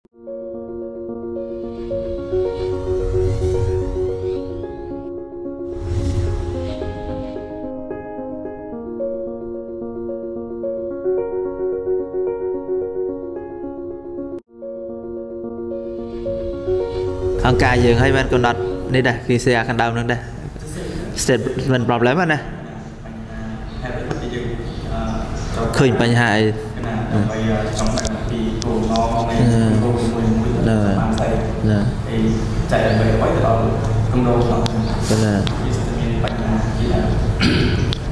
Ông ca dường hay bên con đặt đi đây khi xe khăn đau nữa đây statement problem anh nè khơi bệnh hại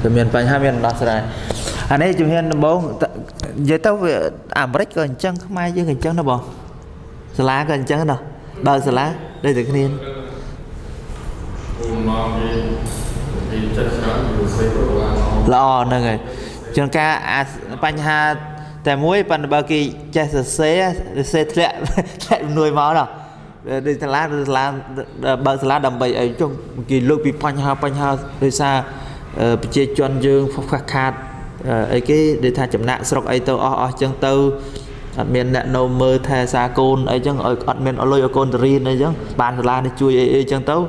cái miền bệnh hai miền đó rồi anh ấy chúng hiền bông vậy tao về break gần chân mai chứ gần chân nó bò lá gần chân đâu đời sờ lá đây từ cái niên lo nè người chân ca bánh haแต่มุ้ยปันบากีจะเสียเละnuôi máu đâu đi thằng lá bờ lá đầm bầy ấy trong kỳ lúc bị bánh ha đi xa chơi chọn dương phát khát ấy cái để thay chậm nạn sọc ấy tao chân tao miền nè nô mơ thay xa côn ấy chân ở miền ở lôi ở côn riêng ấy chứ bàn là đi chui ấy chân tao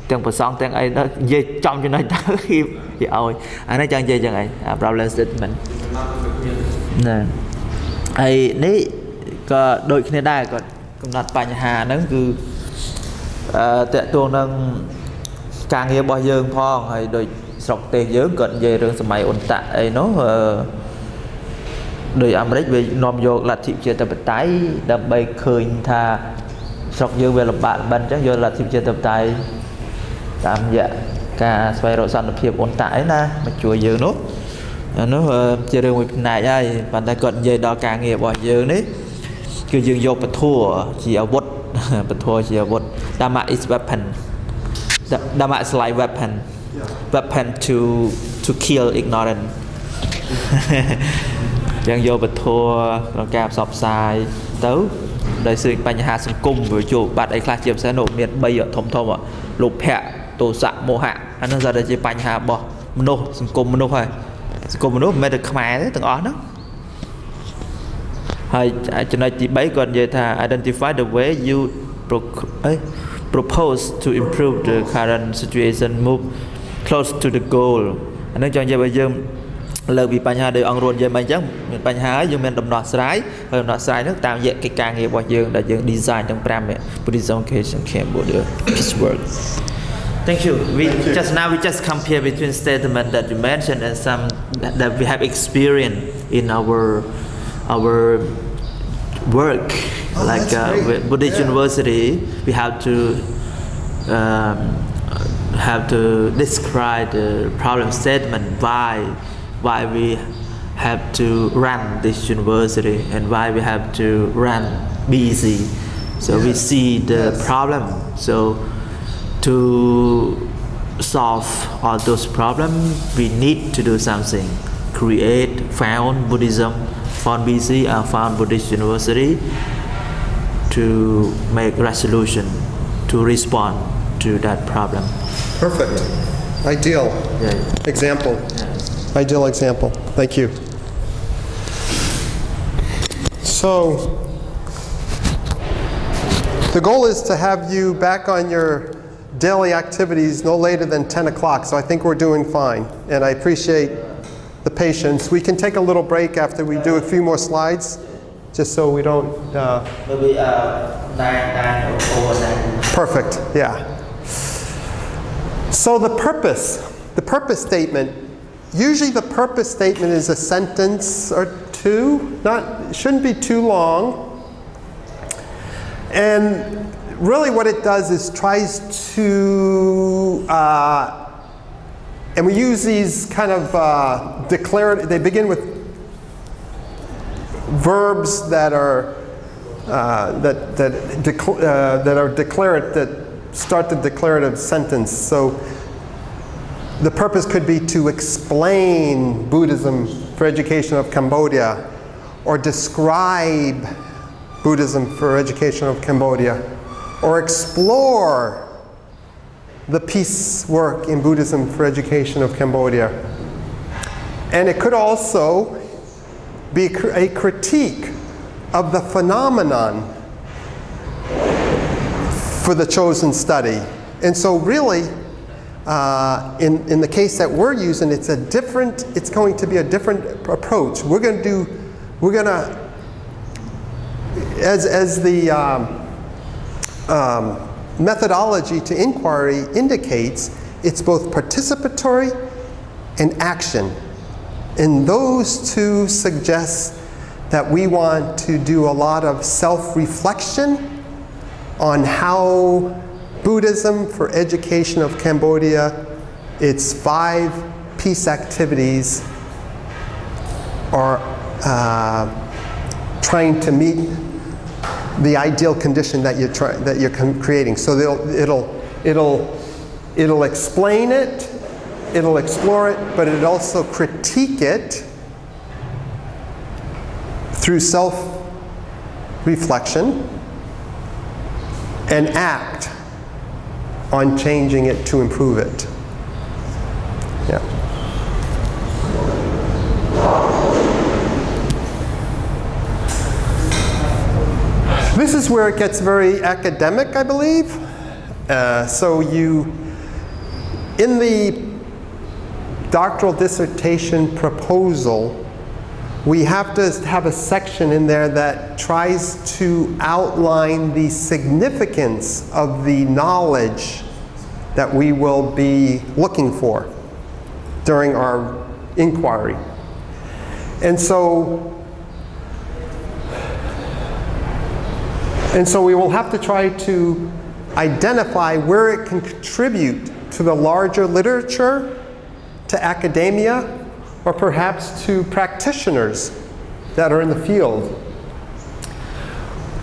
chân phải xong chân ấy nó dây trong cho nó tới khi thì ôi anh nói chân dây chân ấy problem statement nè ấy ní có đôi khi đây còn cũng đặt bài hà nó cứ tệ tuồng nâng càng nghe bao dương phong hay đôi sọc tiền dưỡng cận về rừng sầm mày ổn tạ ấy nó đời Americ về nom vô là thị trường tập tái đâm bay khơi tha sọc dương về làm bạn bên chắc vô là thị trường tập tái tạm dạ cả xoay rồi sang được hiệp ổn tải na mà chùa dương nốt nó chơi đường này ai bàn tay cận về đó càng nghe bao dương đấy cứ dương vô bật thua chỉ ở bột bật thua chỉ ở bột dama is weapon dama is like weapon to kill ignorance dân vô bật thua còn cam sọp sai tấu đời sựបញ្ហាសង្គមvới chủ bạn ấy khai chiếm sẽ nổ miền bay ở thông ạ lục hẹ tổ sạ mô hạ anh nói ra đây chỉបញ្ហាbỏ nôសង្គមមនុស្សហើយសង្គមមនុស្សមិនមែនតែខ្មែរទេទាំងអស់ហ្នឹងហើយចំណុចទី3គាត់និយាយថា identify the way you propose to improve the current situation move close to the goal អានឹងចង់និយាយឲ្យយើងលើកពីបញ្ហាដែលអង្គរួននិយាយមកអញ្ចឹងមានបញ្ហាយើងមានដំណោះស្រាយហើយដំណោះស្រាយនោះតាមរយៈកិច្ចការងាររបស់យើងដែលយើង design ទាំង5 Buddhism Cambodia peace work. Thank you. We just compare between statement that you mentioned and some that we have experience in our work. Like with Buddhist University, we have to describe the problem statement why we have to run this university and why we have to run busy. So we see the problem. So to solve all those problems, we need to do something. Create, found Buddhism, found BC, and found Buddhist University to make resolution, to respond to that problem. Perfect. Ideal example. Ideal example. Thank you. So, the goal is to have you back on your daily activities no later than 10 o'clock, so I think we're doing fine, and I appreciate the patience. We can take a little break after we do a few more slides, just so we don't... Maybe 9 or 9. Perfect, yeah. So the purpose statement, usually the purpose statement is a sentence or two, it shouldn't be too long, and really what it does is tries to, and we use these kind of declarative, they begin with verbs that are that start the declarative sentence. So the purpose could be to explain Buddhism for education of Cambodia, or describe Buddhism for education of Cambodia, or explore the peace work in Buddhism for education of Cambodia. And it could also be a critique of the phenomenon for the chosen study. And so really, in the case that we're using, it's going to be a different approach. We're going to, as the methodology to inquiry indicates, it's both participatory and action. And those two suggest that we want to do a lot of self-reflection on how Buddhism for education of Cambodia, its 5 peace activities, are trying to meet the ideal condition that you're creating. So it'll explain it, it'll explore it, but it'll also critique it through self-reflection and act on changing it to improve it. Yeah. This is where it gets very academic, I believe. In the doctoral dissertation proposal, we have to have a section in there that tries to outline the significance of the knowledge that we will be looking for during our inquiry. And so we will have to try to identify where it can contribute to the larger literature, to academia, or perhaps to practitioners that are in the field.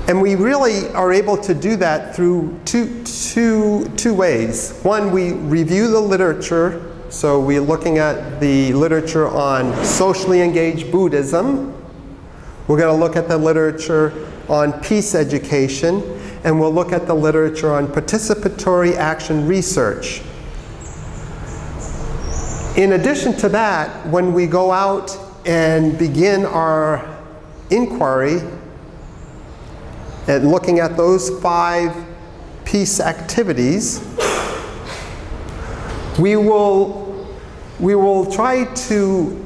And we really are able to do that through two ways. One, we review the literature. So we're looking at the literature on socially engaged Buddhism. We're going to look at the literature on peace education, and we'll look at the literature on participatory action research. In addition to that, when we go out and begin our inquiry and looking at those 5 peace activities, we will try to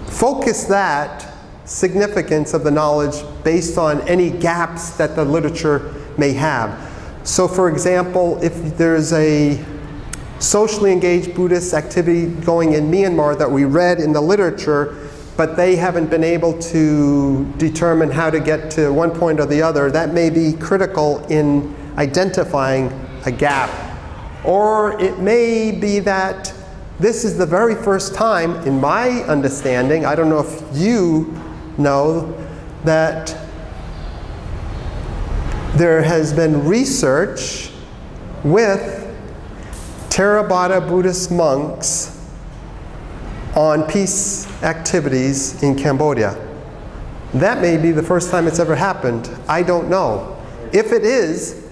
focus that significance of the knowledge based on any gaps that the literature may have. So for example, if there's a socially engaged Buddhist activity going in Myanmar that we read in the literature, but they haven't been able to determine how to get to one point or the other, that may be critical in identifying a gap. Or it may be that this is the very first time, in my understanding, I don't know if you know, that there has been research with Theravada Buddhist monks on peace activities in Cambodia. That may be the first time it's ever happened. I don't know. If it is,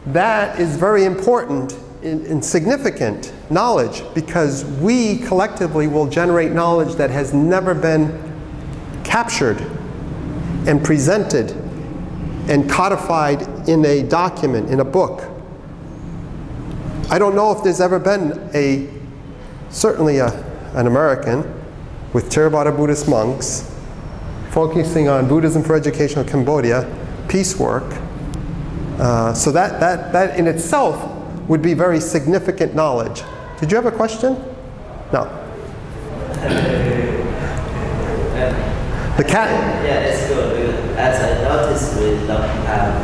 that is very important and significant knowledge, because we collectively will generate knowledge that has never been captured and presented and codified in a document, in a book. I don't know if there's ever been certainly an American with Theravada Buddhist monks focusing on Buddhism for education of Cambodia, peace work. So that in itself would be very significant knowledge. Did you have a question? No. The cat? Yeah, it's good. As I noticed, we don't have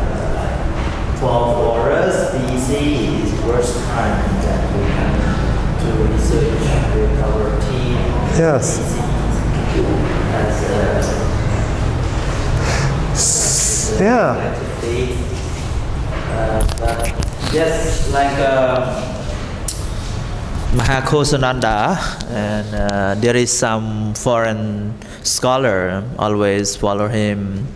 12 auras. DC is first time that we have to research with our team. Yes. Yeah. But yes, like Mahakosananda, and there is some foreign scholar always follow him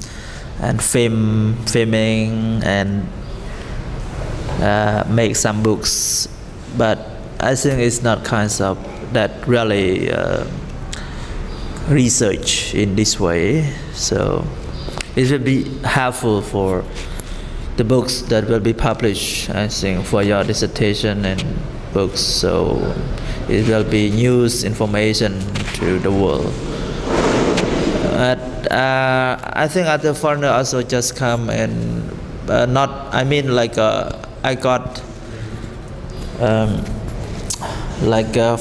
and filming and make some books, but I think it's not kinds of that really research in this way. So it would be helpful for the books that will be published, I think, for your dissertation and books. So it will be news information to the world. I think other foreigners also just come and not, I mean, like I got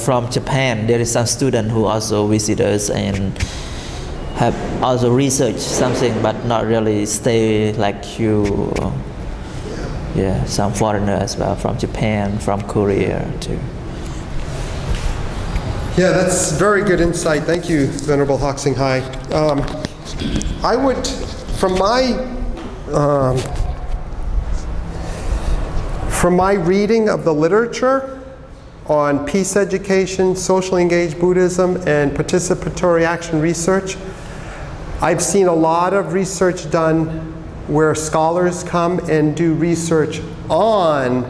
from Japan. There is some student who also visit us and have also researched something, but not really stay like you. Yeah, some foreigners as well from Japan, from Korea too. Yeah, that's very good insight. Thank you, Venerable Hoksing Hai. I would, from my reading of the literature on peace education, socially engaged Buddhism, and participatory action research, I've seen a lot of research done where scholars come and do research on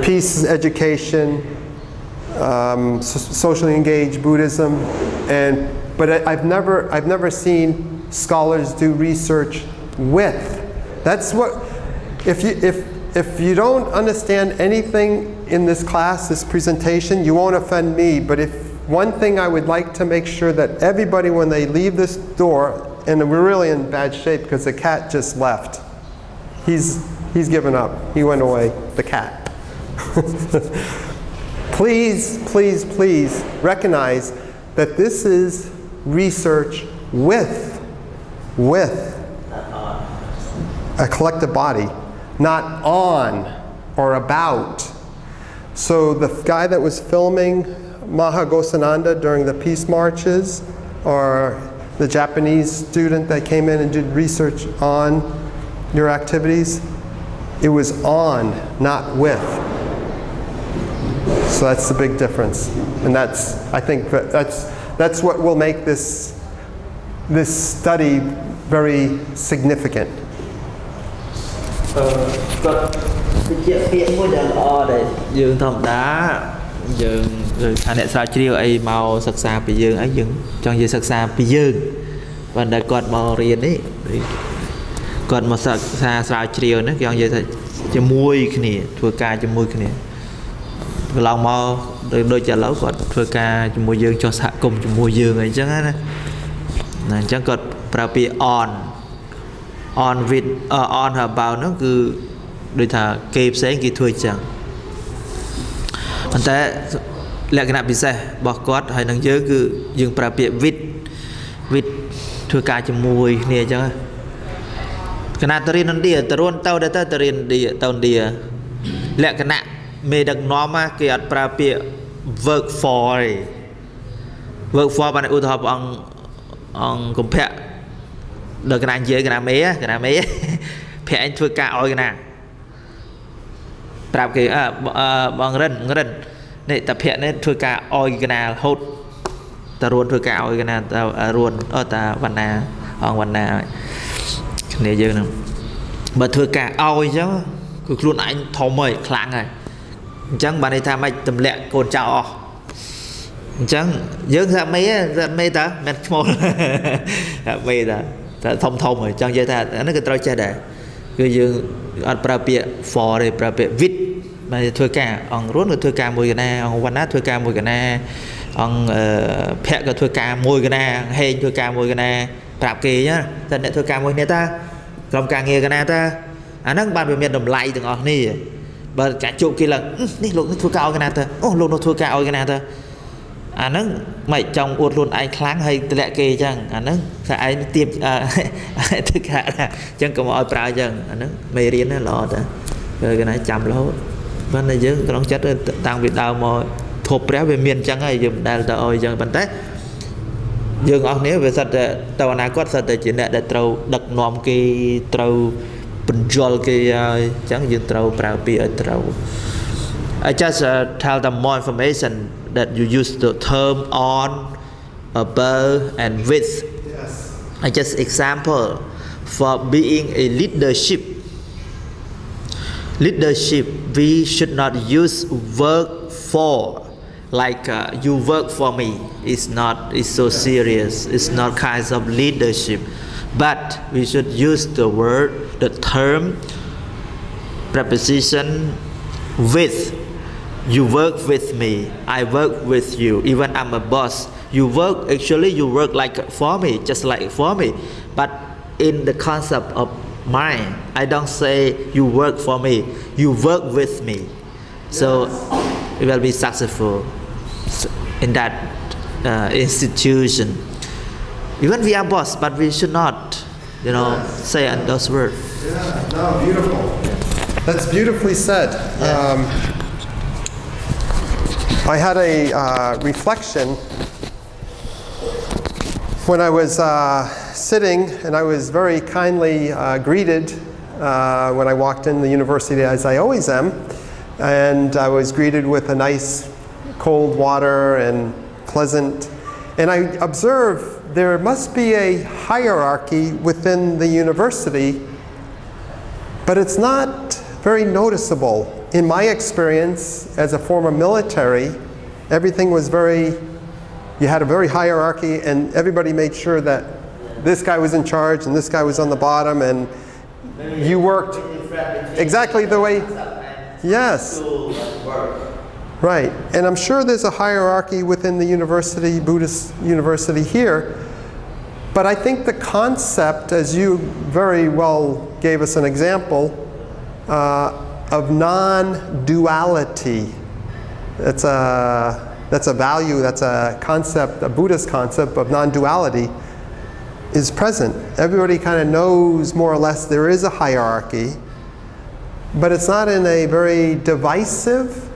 peace education, socially engaged Buddhism, but I've never seen scholars do research with. That's what, if you don't understand anything in this class, this presentation, you won't offend me. But one thing I would like to make sure that everybody, when they leave this door, and we're really in bad shape because the cat just left. He's given up. He went away. The cat. Please, please, please recognize that this is research with a collective body, not on or about. So the guy that was filming Mahagosananda during the peace marches, or the Japanese student that came in and did research on your activities, it was on, not with. So that's the big difference, and I think that's what will make this study very significant. Dương thầm đá dương anh đã sao chiều ấy màu sắc xa bị dương ấy dương trong giờ sắc xa bị dương và đã còn màu riêng đấy còn một sắc xa sao chiều nữa trong giờ cho mùi cái này thua ca cho mùi cái này lòng màu đôi chả lấu còn thua ca cho mùi dương cho xạ cùng cho mùi dương ấy chẳng á này chẳng còn prapi on with on hợp bào nó cứ đôi thà kịp sẽ kỹ thuật chẳng anh ta lẽ cái nào bị sai bỏ cốt hay năng nhớ cứ dừng prapi vít thua ca cho mùi nè chẳng cái nào tây nó đi tây ruộng tàu để tây đi tàu đi lẽ cái nào mê đặc nó mà cái ở prapi work for bạn ưu hợp ông cũng phải được cái nào dễ cái nào mấy phải anh thua ca oi cái nào prap cái bằng rần này tập hiện này thua ca oi cái nào hốt ta ruộng thua ca oi cái nào ta ruộng ta văn na ông văn na này dễ nào mà thua ca oi chứ cứ luôn anh thò mời kháng này chẳng bạn ấy tham anh tầm lẹ cồn chào chẳng dưỡng ra mấy ta men small mấy ta thông rồi chẳng dễ ta nó cái trôi chơi để cứ dương ăn prapia for đây prapia vít mà thưa cả ông rốt người thưa cả mùi cái na ông văn nát thưa cả mùi cái na ông phe cái thưa cả mùi cái na hay thưa cả mùi cái na prap kỳ nhá thật để thưa cả mùi này ta còn càng nghe cái na ta nó ban biểu miền đồng lại từng ở nè và cả chục kia là đi luôn thua cao cái nào ta luôn nó thua cao cái nào ta nó mày trong uột luôn anh kháng hay lẹ kê chẳng nó sẽ ai tiêm tất cả là chẳng có mọi prao chẳng nó mày riêng nó lọt rồi cái này chậm lố vấn đề chứ cái chất tăng việc đau mà thộp réo về miền chẳng hay dùm đào tao ơi chẳng bắn té dương ông nếu về thật tàu nào có thật chỉ để trâu đặt nòm cái trâu control cái chẳng dừng trâu prao bia trâu. I just tell them more information that you use the term on, above, and with. Yes. I just example for being a leadership. Leadership, we should not use work for like you work for me. It's so serious. It's not kinds of leadership. but we should use the word, the term, preposition with. You work with me, I work with you. Even I'm a boss, you work, actually you work like for me, just like for me. But in the concept of mine, I don't say you work for me, you work with me. So it will be successful in that institution. Even we are boss, but we should not, you know, say those words. Yeah, no, beautiful. That's beautifully said. Yeah. I had a reflection when I was sitting, and I was very kindly greeted when I walked in the university, as I always am, and I was greeted with a nice cold water and pleasant, and I observed there must be a hierarchy within the university, but it's not very noticeable. In my experience as a former military, everything was you had a very hierarchy, and everybody made sure that this guy was in charge and this guy was on the bottom, and you worked exactly the way, yes, right. And I'm sure there's a hierarchy within the university, Buddhist university here, but I think the concept, as you very well gave us an example, of non-duality. That's a value, that's a concept, a Buddhist concept of non-duality is present. Everybody kind of knows more or less there is a hierarchy, but it's not in a very divisive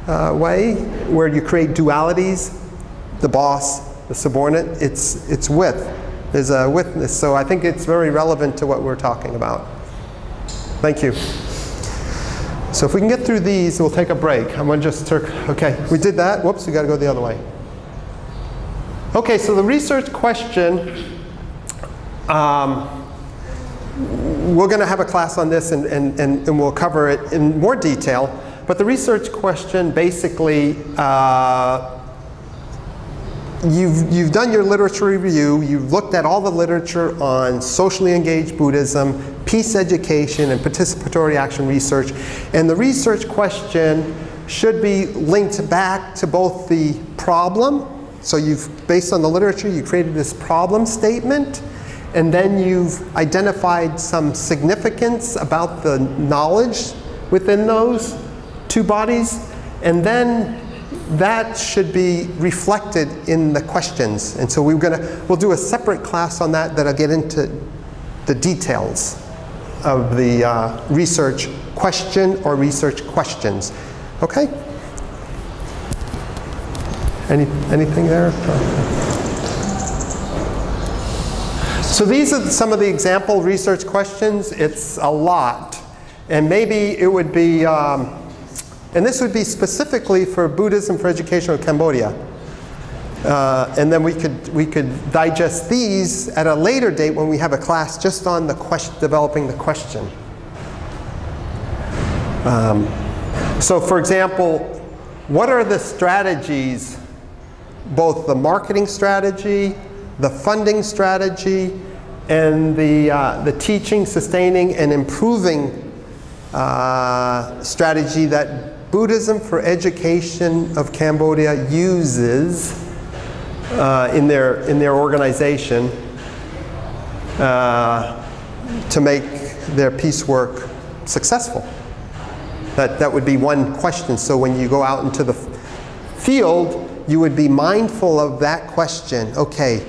way where you create dualities, the boss, the subordinate. It's with. There's a witness. So I think it's very relevant to what we're talking about. Thank you. So if we can get through these, we'll take a break. I'm going to just okay, we did that. Whoops, we got to go the other way. Okay, so the research question, we're going to have a class on this, and we'll cover it in more detail. But the research question, basically, you've done your literature review. You've looked at all the literature on socially engaged Buddhism, peace education, and participatory action research. And the research question should be linked back to both the problem. So based on the literature, you created this problem statement, and then you've identified some significance about the knowledge within those two bodies, and then that should be reflected in the questions. And so we'll do a separate class on that that'll get into the details of the research question or research questions. Okay? Anything there? So these are some of the example research questions. It's a lot. And maybe it would be, and this would be specifically for Buddhism for Education of Cambodia. And then we could digest these at a later date when we have a class just on the developing the question. So for example, what are the strategies, both the marketing strategy, the funding strategy, and the teaching, sustaining, and improving strategy that Buddhism for Education of Cambodia uses in their organization to make their peace work successful? That would be one question. So when you go out into the field, you would be mindful of that question. Okay,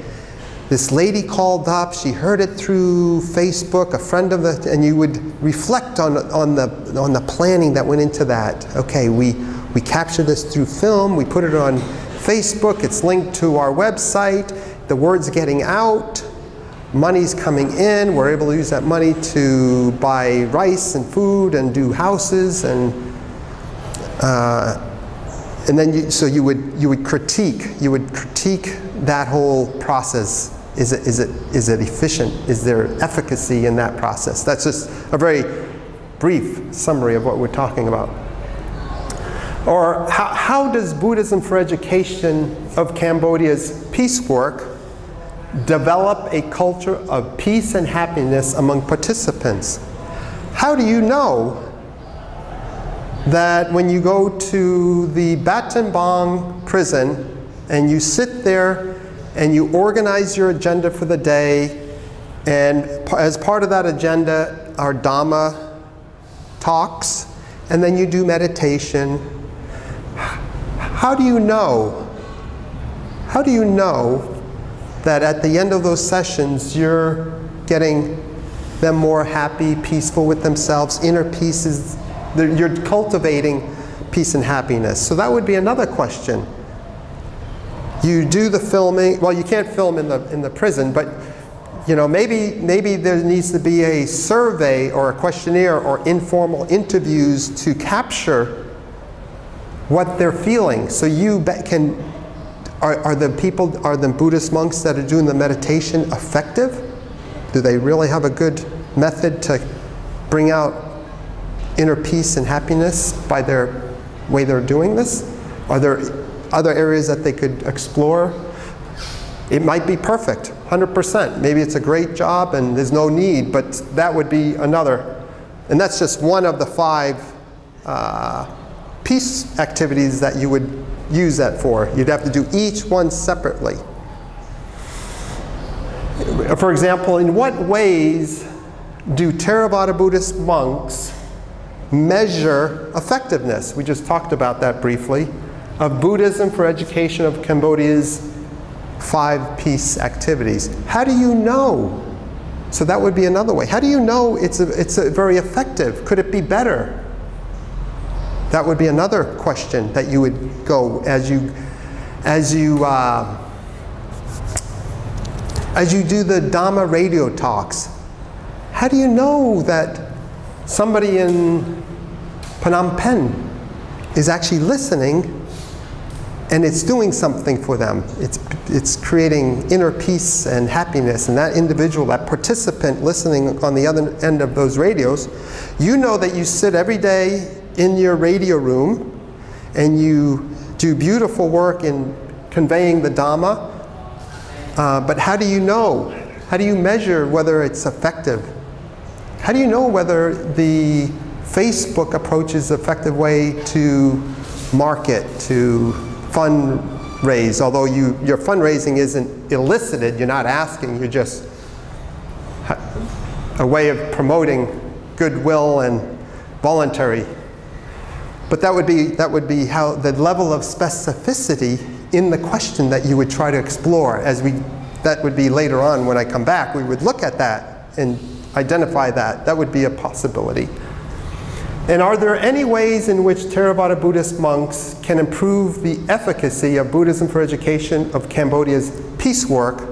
this lady called up, she heard it through Facebook, a friend of the, and you would reflect on the planning that went into that. Okay, we captured this through film, we put it on Facebook, it's linked to our website, the word's getting out, money's coming in, we're able to use that money to buy rice and food and do houses, and then you would critique that whole process. Is it efficient? Is there efficacy in that process? That's just a very brief summary of what we're talking about. Or how does Buddhism for Education of Cambodia's peace work develop a culture of peace and happiness among participants. How do you know that when you go to the Bong prison and you sit there and you organize your agenda for the day, and as part of that agenda are Dhamma talks, and then you do meditation, how do you know? How do you know that at the end of those sessions you're getting them more happy, peaceful with themselves, inner peace is, you're cultivating peace and happiness? So that would be another question. You do the filming, well, you can't film in the prison, but you know, maybe there needs to be a survey or a questionnaire or informal interviews to capture what they're feeling. So you can, are the Buddhist monks that are doing the meditation effective? Do they really have a good method to bring out inner peace and happiness by their way they're doing this? Are there other areas that they could explore? It might be perfect, 100%. Maybe it's a great job and there's no need, but that would be another. And that's just one of the 5 peace activities that you would use that for. You'd have to do each one separately. For example, in what ways do Theravada Buddhist monks measure effectiveness? We just talked about that briefly, of Buddhism for education of Cambodia's 5 peace activities. How do you know? So that would be another way. How do you know it's very effective? Could it be better? That would be another question that you would go as you do the Dhamma radio talks. How do you know that somebody in Phnom Penh is actually listening and it's doing something for them? It's creating inner peace and happiness, and that individual, that participant listening on the other end of those radios, you know that you sit every day in your radio room and you do beautiful work in conveying the Dhamma, but how do you know? How do you measure whether it's effective? How do you know whether the Facebook approach is an effective way to market, to fundraise? Although your fundraising isn't elicited, you're not asking, you're just a way of promoting goodwill and voluntary. But that would be how the level of specificity in the question that you would try to explore. That would be later on when I come back. We would look at that and identify that. That would be a possibility. And are there any ways in which Theravada Buddhist monks can improve the efficacy of Buddhism for education of Cambodia's peace work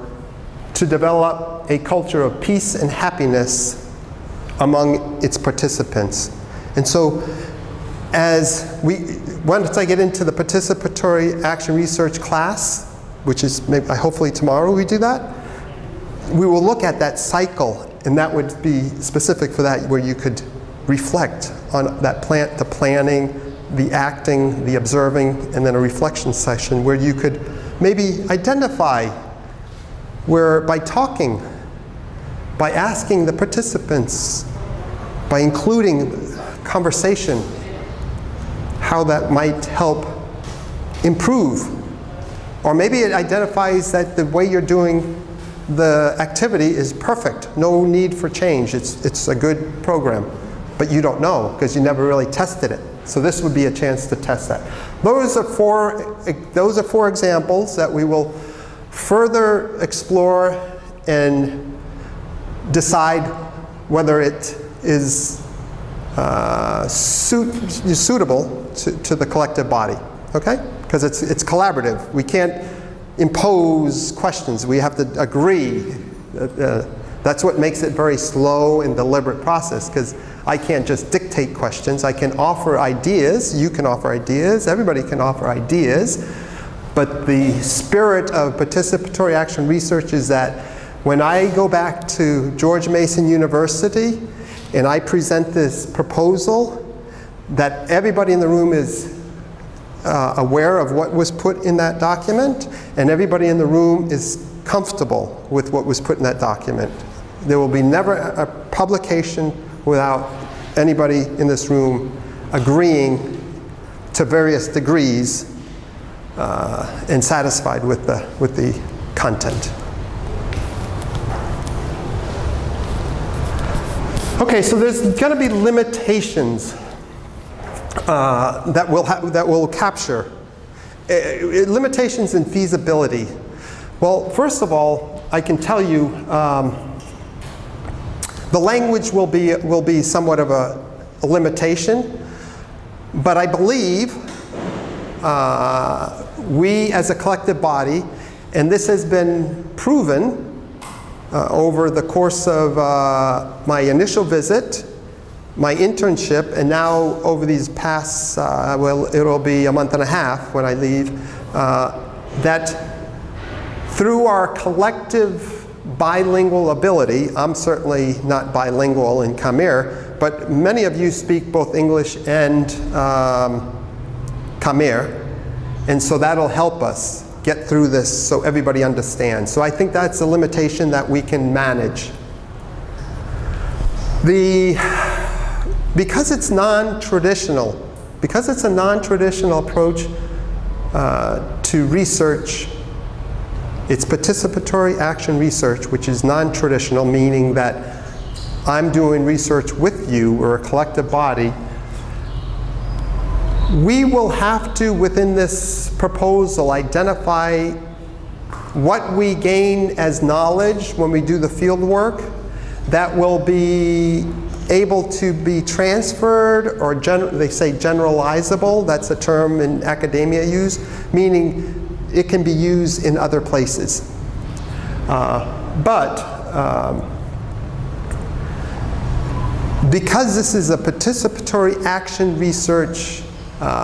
to develop a culture of peace and happiness among its participants? And so, once I get into the participatory action research class, which is hopefully tomorrow we do that, we will look at that cycle, and that would be specific for that, where you could reflect on that the planning, the acting, the observing, and then a reflection session where you could maybe identify where, by talking, by asking the participants, by including conversation, how that might help improve. Or maybe it identifies that the way you're doing the activity is perfect, no need for change, it's a good program. But you don't know because you never really tested it. So this would be a chance to test that. Those are four examples that we will further explore and decide whether it is suitable to the collective body, okay? Because it's collaborative. We can't impose questions. We have to agree. That's what makes it very slow and deliberate process, because I can't just dictate questions. I can offer ideas. You can offer ideas. Everybody can offer ideas. But the spirit of participatory action research is that when I go back to George Mason University and I present this proposal, that everybody in the room is aware of what was put in that document, and everybody in the room is comfortable with what was put in that document. There will be never a publication without anybody in this room agreeing to various degrees and satisfied with the content. Okay, so there's going to be limitations that will capture. Limitations in feasibility. Well, first of all, I can tell you the language will be somewhat of a limitation, but I believe we as a collective body, and this has been proven over the course of my initial visit, my internship, and now over these past, well, it'll be a month and a half when I leave, that through our collective bilingual ability, I'm certainly not bilingual in Khmer, but many of you speak both English and Khmer, and so that'll help us get through this so everybody understands. So I think that's a limitation that we can manage. Because it's non-traditional, because it's a non-traditional approach to research, it's participatory action research, which is non-traditional, meaning that I'm doing research with you, we're a collective body. We will have to, within this proposal, identify what we gain as knowledge when we do the field work that will be able to be transferred, or they say generalizable, that's a term in academia used, meaning it can be used in other places. Because this is a participatory action research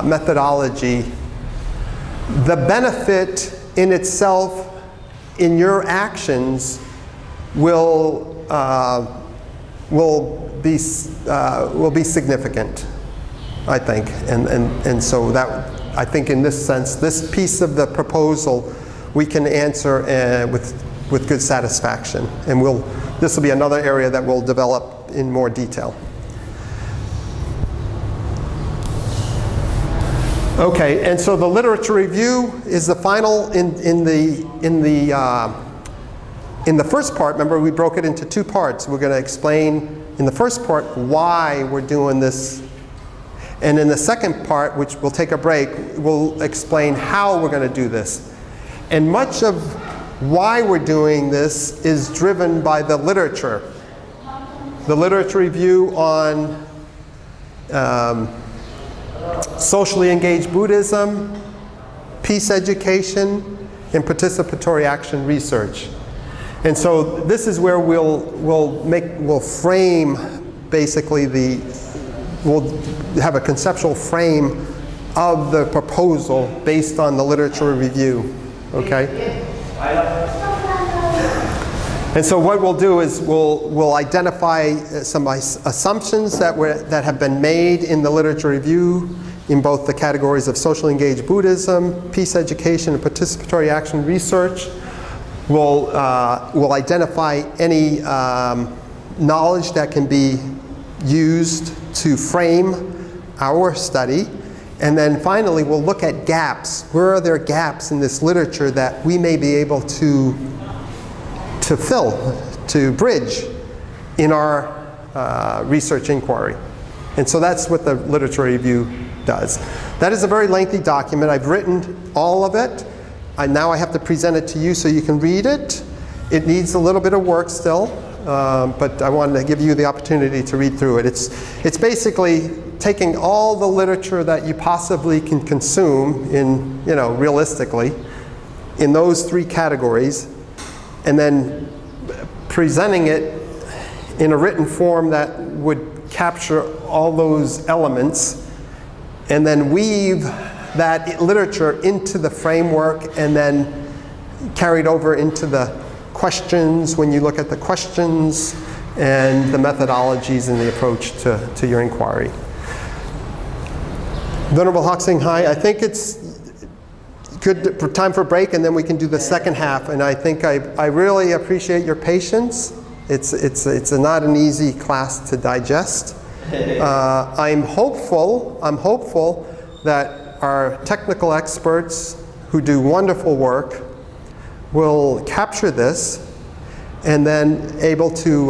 methodology, the benefit in itself in your actions will be significant, I think, and so that, I think in this sense, this piece of the proposal we can answer with good satisfaction, and this will be another area that we'll develop in more detail. Okay, and so the literature review is the final in the first part. Remember, we broke it into two parts. We're going to explain in the first part why we're doing this, and in the second part, which we'll take a break, we'll explain how we're going to do this. And much of why we're doing this is driven by the literature. The literature review on socially engaged Buddhism, peace education, and participatory action research. And so this is where we'll frame basically we'll have a conceptual frame of the proposal based on the literature review, okay? And so what we'll do is we'll identify some assumptions that have been made in the literature review in both the categories of socially engaged Buddhism, peace education, and participatory action research. We'll identify any knowledge that can be used to frame our study. And then finally, we'll look at gaps. Where are there gaps in this literature that we may be able to fill, to bridge in our research inquiry? And so that's what the literature review does. That is a very lengthy document. I've written all of it. Now I have to present it to you so you can read it. It needs a little bit of work still, but I wanted to give you the opportunity to read through it. It's basically taking all the literature that you possibly can consume in, realistically, in those three categories, and then presenting it in a written form that would capture all those elements, and then weave that literature into the framework, and then carried over into the questions when you look at the questions and the methodologies and the approach to your inquiry. Venerable Hoksing Hai, I think it's good time for a break, and then we can do the second half. And I think I really appreciate your patience. It's not an easy class to digest. I'm hopeful that our technical experts who do wonderful work will capture this, and then able to,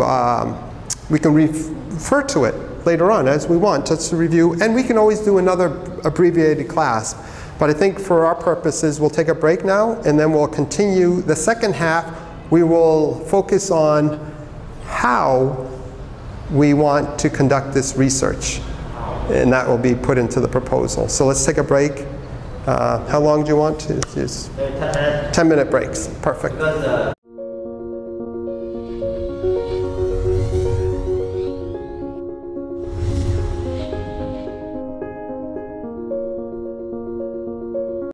we can refer to it later on as we want, just to review. And we can always do another abbreviated class. But I think for our purposes, we'll take a break now, and then we'll continue. The second half, we will focus on how we want to conduct this research. And that will be put into the proposal. So let's take a break. How long do you want to use? 10 minute breaks. Perfect.